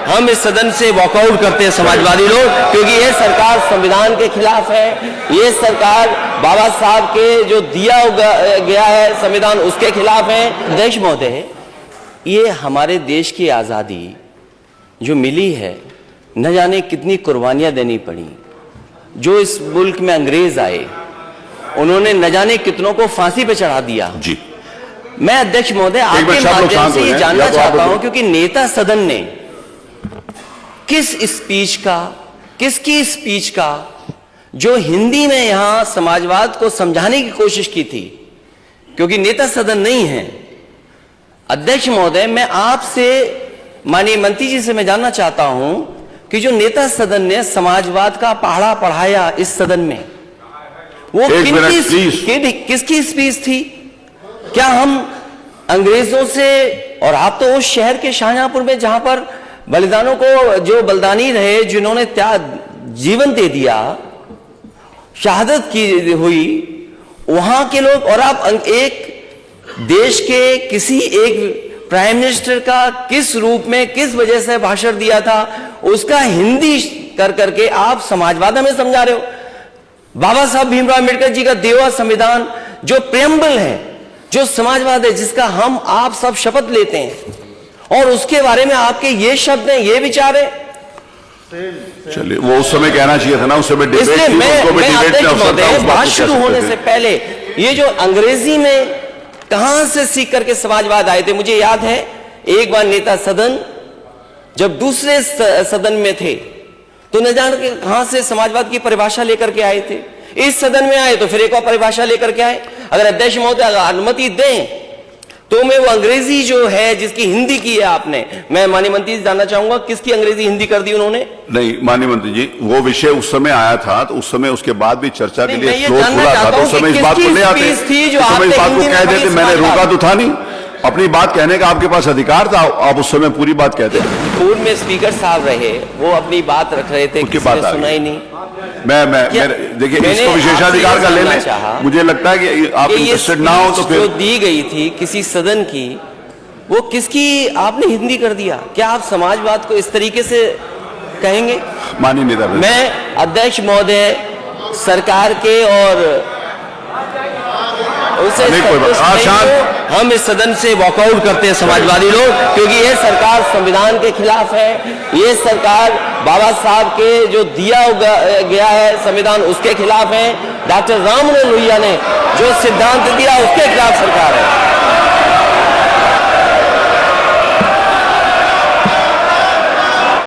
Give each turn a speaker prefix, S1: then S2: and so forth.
S1: हम इस सदन से वॉकआउट करते हैं समाजवादी लोग, क्योंकि ये सरकार संविधान के खिलाफ है। ये सरकार बाबा साहब के जो दिया गया है संविधान उसके खिलाफ है। अध्यक्ष महोदय, ये हमारे देश की आज़ादी जो मिली है, न जाने कितनी कुर्बानियां देनी पड़ी। जो इस मुल्क में अंग्रेज आए उन्होंने न जाने कितनों को फांसी पे चढ़ा दिया जी। मैं अध्यक्ष महोदय आपके माध्यम से ये जानना चाहता हूं, क्योंकि नेता सदन ने किसकी स्पीच का जो हिंदी में यहां समाजवाद को समझाने की कोशिश की थी, क्योंकि नेता सदन नहीं है। अध्यक्ष महोदय, मैं आपसे माननीय मंत्री जी से मैं जानना चाहता हूं कि जो नेता सदन ने समाजवाद का पढ़ा पढ़ाया इस सदन में, वो किसकी स्पीच थी? क्या हम अंग्रेजों से, और आप तो उस शहर के शाहजहांपुर में जहां पर बलिदानों को, जो बलिदानी रहे, जिन्होंने जीवन दे दिया, शहादत की हुई, वहां के लोग, और आप एक देश के किसी एक प्राइम मिनिस्टर का किस रूप में किस वजह से भाषण दिया था, उसका हिंदी कर करके आप समाजवाद हमें समझा रहे हो। बाबा साहब भीमराव अम्बेडकर जी का दिया हुआ संविधान जो प्रेम्बल है, जो समाजवाद है, जिसका हम आप सब शपथ लेते हैं, और उसके बारे में आपके ये शब्द हैं, ये विचार है।
S2: चलिए, वो उस समय कहना चाहिए था ना, उस समय
S1: इसलिए मैं बात शुरू होने से पहले ये जो अंग्रेजी में कहां से सीख करके समाजवाद आए थे, मुझे याद है एक बार नेता सदन जब दूसरे सदन में थे तो न जान के कहां से समाजवाद की परिभाषा लेकर के आए थे। इस सदन में आए तो फिर एक और परिभाषा लेकर के आए। अगर अध्यक्ष महोदय अनुमति दें तो मैं वो अंग्रेजी जो है जिसकी हिंदी की है आपने, मैं माननीय मंत्री जी जानना चाहूंगा किसकी अंग्रेजी हिंदी कर दी उन्होंने?
S2: नहीं माननीय मंत्री जी, वो विषय उस समय आया था, तो उस समय उसके बाद भी चर्चा के लिए फ्लोर खुला था, तो उस समय इस बात को ले आते, इस बात को कह देते। मैंने रोका तो था नहीं, अपनी बात कहने का आपके पास अधिकार था, आप उस समय पूरी बात कहते हैं।
S1: पूर्व में स्पीकर साहब रहे, वो अपनी बात रख रहे थे, किसी ने सुना ही नहीं।
S2: देखिए, इसको विशेषाधिकार का ले लें, मुझे लगता है कि आप इंटरेस्टेड ना हो तो फिर
S1: जो दी गई थी किसी सदन की, वो किसकी आपने हिंदी कर दिया? क्या आप समाजवाद को इस तरीके से कहेंगे?
S2: माननीय नेता,
S1: मैं अध्यक्ष महोदय सरकार के और उसे हम इस सदन से वॉकआउट करते हैं समाजवादी लोग, क्योंकि ये सरकार संविधान के खिलाफ है। ये सरकार बाबा साहब के जो दिया गया है संविधान उसके खिलाफ है। डॉक्टर राम मनोहर लोहिया ने जो सिद्धांत दिया उसके खिलाफ सरकार है।